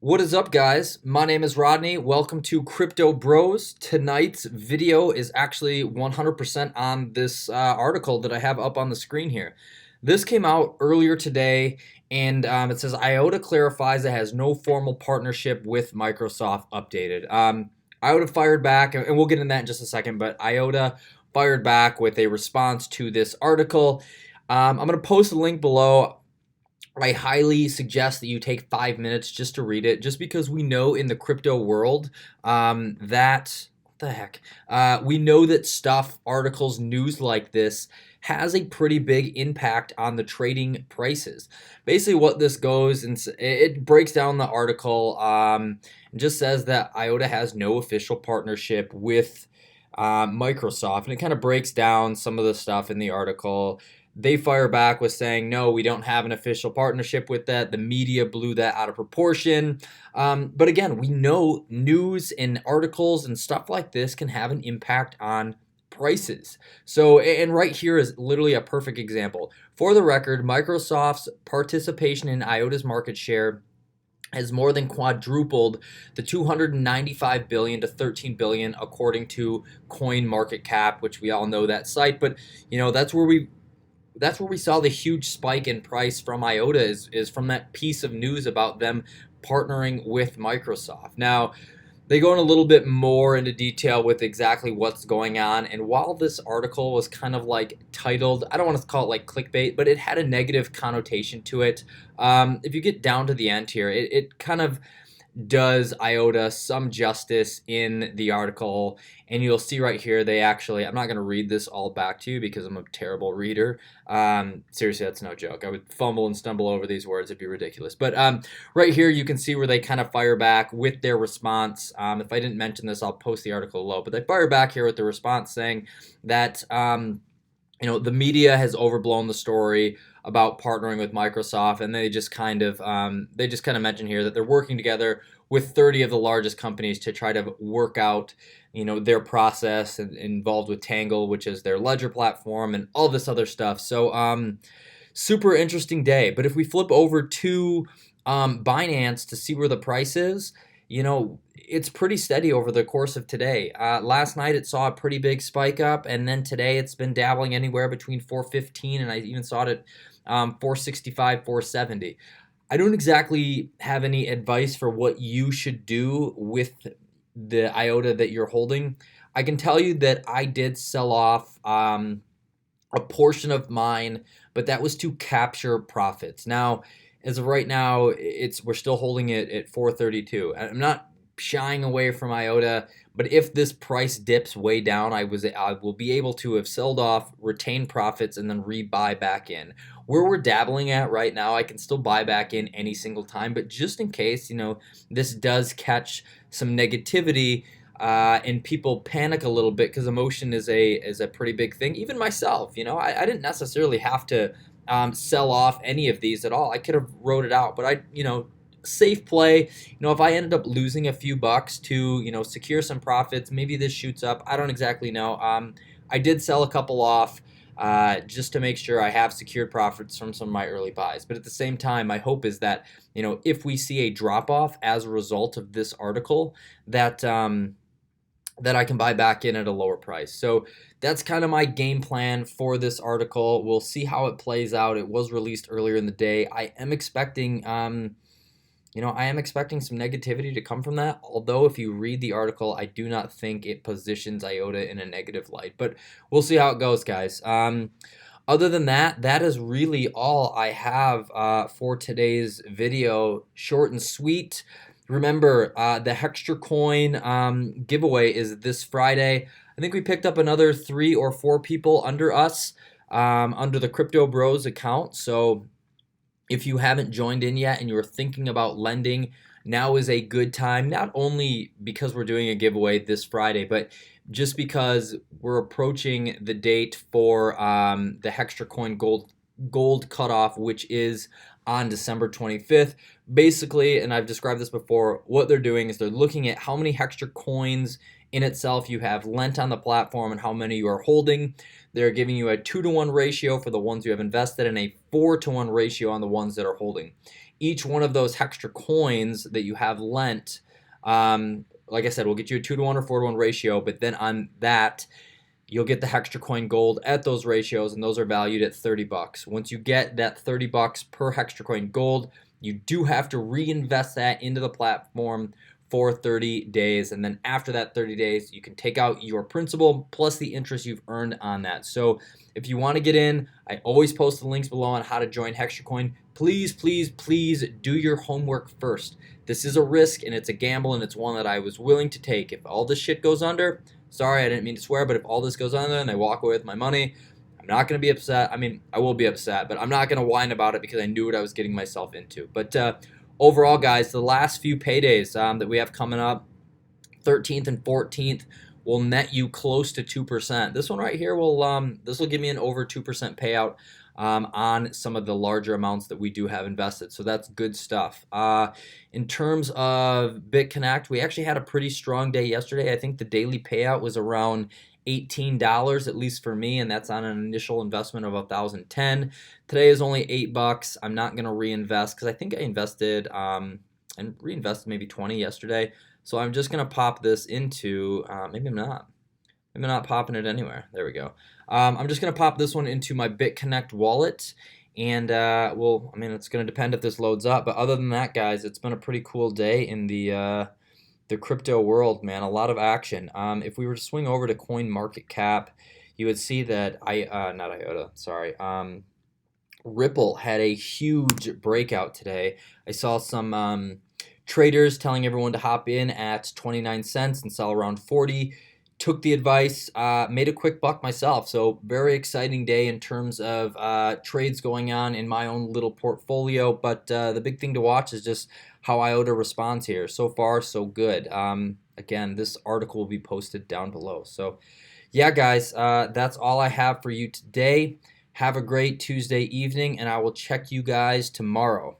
What is up, guys? My name is Rodney. Welcome to Crypto Bros. Tonight's video is actually 100% on this article that I have up on the screen here. This came out earlier today, and it says Iota clarifies it has no formal partnership with Microsoft updated. Iota fired back, and we'll get into that in just a second, but Iota fired back with a response to this article. I'm going to post a link below. I highly suggest that you take 5 minutes just to read it, just because we know in the crypto world that, what the heck, we know that stuff, articles, news like this has a pretty big impact on the trading prices. Basically, what this goes and it breaks down the article and just says that Iota has no official partnership with Microsoft, and it kind of breaks down some of the stuff in the article. They fire back with saying, no, we don't have an official partnership with that. The media blew that out of proportion. But again, we know news and articles and stuff like this can have an impact on prices. So, and right here is literally a perfect example. For the record, Microsoft's participation in IOTA's market share has more than quadrupled the 295 billion to 13 billion according to Coin Market Cap, which we all know that site. But that's where we saw the huge spike in price from Iota is from that piece of news about them partnering with Microsoft. Now, they go in a little bit more into detail with exactly what's going on. And while this article was kind of like titled, I don't want to call it like clickbait, but it had a negative connotation to it. If you get down to the end here, it kind of does Iota some justice in the article, and you'll see right here they actually, I'm not going to read this all back to you because I'm a terrible reader. Seriously, that's no joke. I would fumble and stumble over these words. It'd be ridiculous. But right here you can see where they kind of fire back with their response. If I didn't mention this, I'll post the article below, but they fire back here with the response saying that the media has overblown the story about partnering with Microsoft, and they just kind of mention here that they're working together with 30 of the largest companies to try to work out their process, and involved with Tangle, which is their ledger platform, and all this other stuff. So super interesting day. But if we flip over to Binance to see where the price is, it's pretty steady over the course of today. Last night it saw a pretty big spike up, and then today it's been dabbling anywhere between 415, and I even saw it at 465, 470. I don't exactly have any advice for what you should do with the Iota that you're holding. I can tell you that I did sell off a portion of mine, but that was to capture profits. Now, as of right now, we're still holding it at 432. I'm not shying away from Iota, but if this price dips way down, I will be able to have sold off, retain profits, and then rebuy back in. Where we're dabbling at right now, I can still buy back in any single time, but just in case, this does catch some negativity and people panic a little bit, because emotion is a pretty big thing. Even myself, I didn't necessarily have to sell off any of these at all. I could have wrote it out, but safe play. If I ended up losing a few bucks to secure some profits, maybe this shoots up. I don't exactly know. I did sell a couple off just to make sure I have secured profits from some of my early buys. But at the same time, my hope is that if we see a drop off as a result of this article, that I can buy back in at a lower price. So that's kind of my game plan for this article. We'll see how it plays out. It was released earlier in the day. I am expecting some negativity to come from that. Although if you read the article, I do not think it positions Iota in a negative light. But we'll see how it goes, guys. Other than that, that is really all I have for today's video. Short and sweet. Remember, the Hextra Coin giveaway is this Friday. I think we picked up another 3 or 4 people under us, under the Crypto Bros account. So if you haven't joined in yet and you're thinking about lending, now is a good time, not only because we're doing a giveaway this Friday, but just because we're approaching the date for the Hextra Coin gold cutoff, which is on December 25th. Basically, and I've described this before, what they're doing is they're looking at how many Hextra coins in itself you have lent on the platform and how many you are holding. They're giving you a 2-to-1 ratio for the ones you have invested and a 4-to-1 ratio on the ones that are holding. Each one of those Hextra coins that you have lent, like I said, will get you a 2-to-1 or 4-to-1 ratio, but then on that, you'll get the Hextra coin gold at those ratios, and those are valued at $30. Once you get that $30 per Hextra coin gold, you do have to reinvest that into the platform for 30 days. And then after that 30 days, you can take out your principal plus the interest you've earned on that. So if you want to get in, I always post the links below on how to join Hextra Coin. Please, please, please do your homework first. This is a risk and it's a gamble, and it's one that I was willing to take. If all this shit goes under, sorry, I didn't mean to swear, but if all this goes under and I walk away with my money, I'm not going to be upset. I mean, I will be upset, but I'm not going to whine about it because I knew what I was getting myself into. But overall, guys, the last few paydays that we have coming up, 13th and 14th, will net you close to 2%. This one right here will this will give me an over 2% payout on some of the larger amounts that we do have invested. So that's good stuff. In terms of BitConnect, we actually had a pretty strong day yesterday. I think the daily payout was around $18, at least for me, and that's on an initial investment of $1,010. Today is only $8. I'm not going to reinvest because I think I invested and reinvested maybe 20 yesterday. So I'm just going to pop this into, maybe I'm not. Maybe I'm not popping it anywhere. There we go. I'm just going to pop this one into my BitConnect wallet. And, well, I mean, it's going to depend if this loads up. But other than that, guys, it's been a pretty cool day in the crypto world, man. A lot of action. If we were to swing over to CoinMarketCap, you would see that not Iota, sorry. Ripple had a huge breakout today. I saw some traders telling everyone to hop in at 29 cents and sell around 40. Took the advice, made a quick buck myself. So very exciting day in terms of trades going on in my own little portfolio. But the big thing to watch is just how Iota responds here. So far, so good. Again, this article will be posted down below. So yeah, guys, that's all I have for you today. Have a great Tuesday evening, and I will check you guys tomorrow.